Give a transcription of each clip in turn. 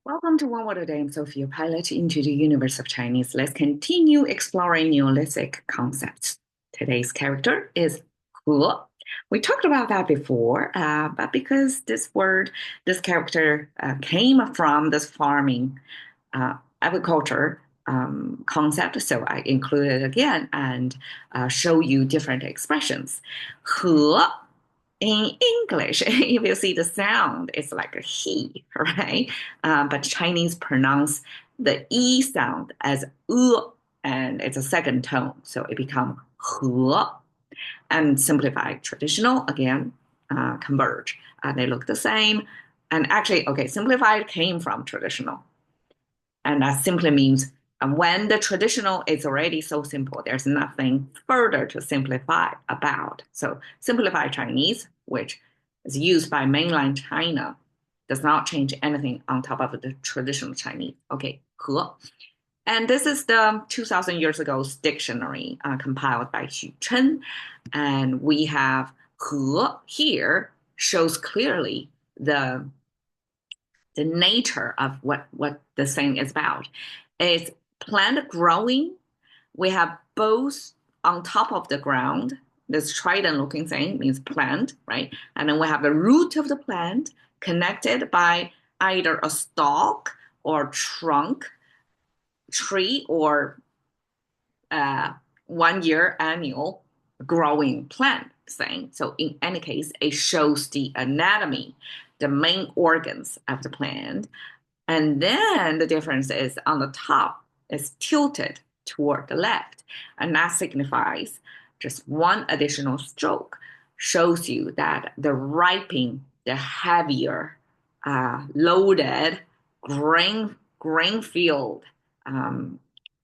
Welcome to One Word a Day. I'm Sophia, pilot into the universe of Chinese. Let's continue exploring Neolithic concepts. Today's character is He. We talked about that before, but because this character came from this farming agriculture concept, so I included it again and show you different expressions. He in English, if you see the sound, it's like a he, right? But Chinese pronounce the e sound as and it's a second tone, so it becomes he. And simplified traditional again converge. They look the same. And actually, okay, simplified came from traditional, and that simply means when the traditional is already so simple, there's nothing further to simplify about. So simplified Chinese, which is used by mainland China, does not change anything on top of the traditional Chinese. Okay, 和. And this is the 2,000 years ago dictionary compiled by Xu Chen. And we have 和 here shows clearly the nature of what the thing is about. It's plant growing. We have both on top of the ground. This trident looking thing means plant, right? And then we have the root of the plant connected by either a stalk or trunk, tree, or 1 year annual growing plant thing. So in any case, it shows the anatomy, the main organs of the plant. And then the difference is on the top is tilted toward the left. And that signifies just one additional stroke, shows you that the ripening, the heavier, loaded grain field,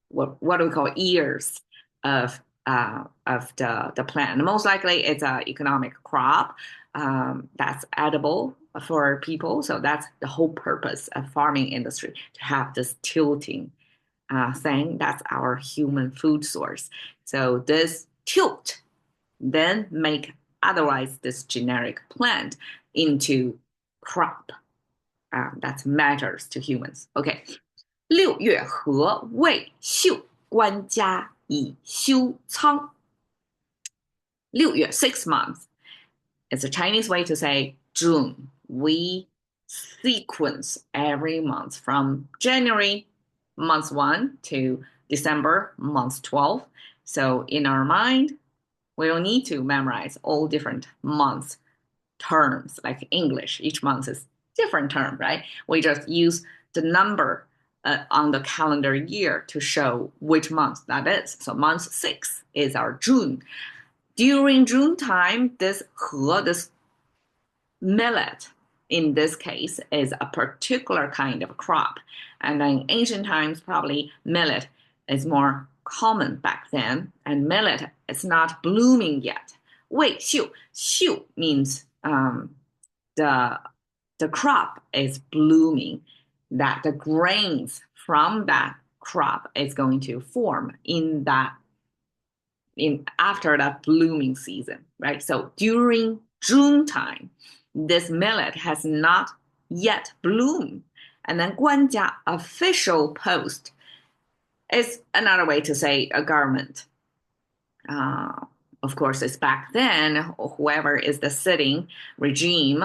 what do we call ears of the plant. Most likely it's an economic crop that's edible for people. So that's the whole purpose of farming industry, to have this tilting thing. That's our human food source. So this tilt then make otherwise this generic plant into crop that matters to humans. Okay. 6月禾未秀，官家以修仓。6月, 6 months. It's a Chinese way to say June. We sequence every month from January, month 1, to December, month 12. So in our mind, we don't need to memorize all different months terms like English. Each month is different term, right? We just use the number on the calendar year to show which month that is. So month 6 is our June. During June time, this millet, in this case, is a particular kind of crop. And in ancient times, probably millet is more common back then, and millet is not blooming yet. 未秀, 秀 means the crop is blooming, that the grains from that crop is going to form in after that blooming season, right? So during June time, this millet has not yet bloomed. And then 官家, official post, is another way to say a government. Of course, it's back then, whoever is the sitting regime,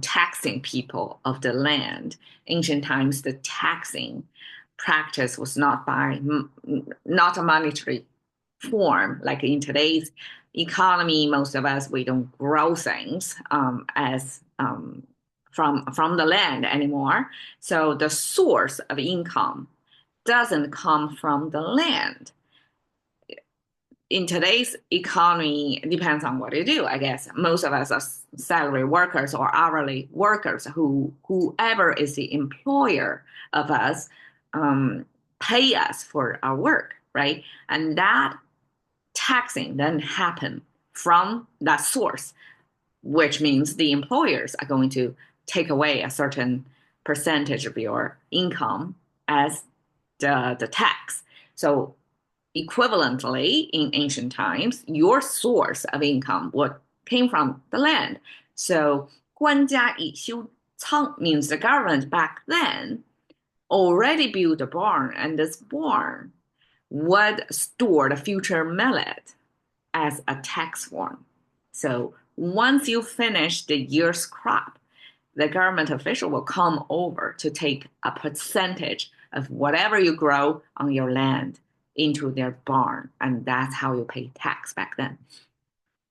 taxing people of the land. Ancient times, the taxing practice was not a monetary form. Like in today's economy, most of us, we don't grow things as from the land anymore. So the source of income doesn't come from the land. In today's economy, it depends on what you do, I guess. Most of us are salary workers or hourly workers whoever is the employer of us pay us for our work, right? And that taxing then happen from that source, which means the employers are going to take away a certain percentage of your income as the tax. So equivalently, in ancient times, your source of income came from the land. So 官家以修 Cang means the government back then already built a barn, and this barn would store the future millet as a tax form. So once you finish the year's crop, the government official will come over to take a percentage of whatever you grow on your land into their barn. And that's how you pay tax back then.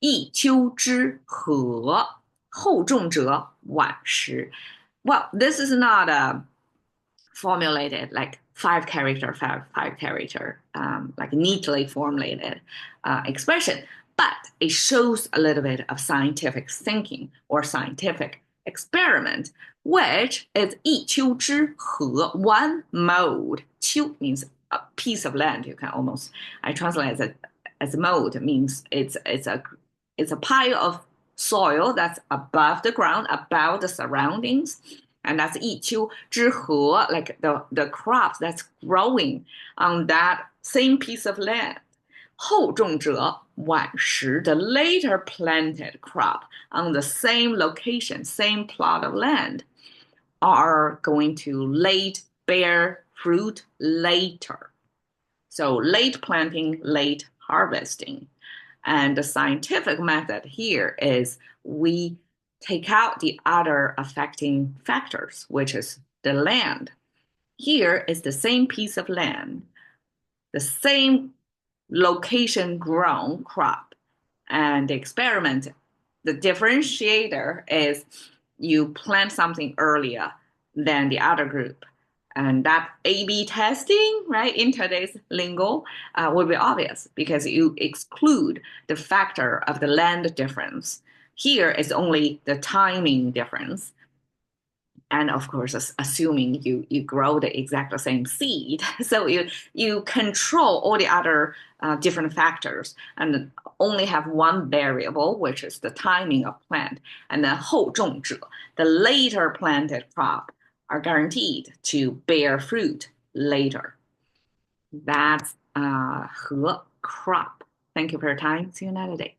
一丘之貉，后种者晚食. Well, this is not a formulated like five character, five character, like neatly formulated expression, but it shows a little bit of scientific thinking or scientific experiment, which is 一丘之貉, one mode. 丘 means a piece of land. You can almost, I translate as a mode, means it's a pile of soil that's above the ground, above the surroundings. And that's 一丘之貉, like the crops that's growing on that same piece of land. 后种者晚食, the later planted crop on the same location, same plot of land, are going to late bear fruit later. So late planting, late harvesting. And the scientific method here is we take out the other affecting factors, which is the land. Here is the same piece of land, the same location grown crop. And the experiment, the differentiator is you plant something earlier than the other group. And that A/B testing, right, in today's lingo, would be obvious because you exclude the factor of the land difference. Here is only the timing difference. And of course, assuming you grow the exact same seed. So you control all the other different factors and only have one variable, which is the timing of plant. And then 后种者, the later planted crop, are guaranteed to bear fruit later. That's 和 crop. Thank you for your time. See you another day.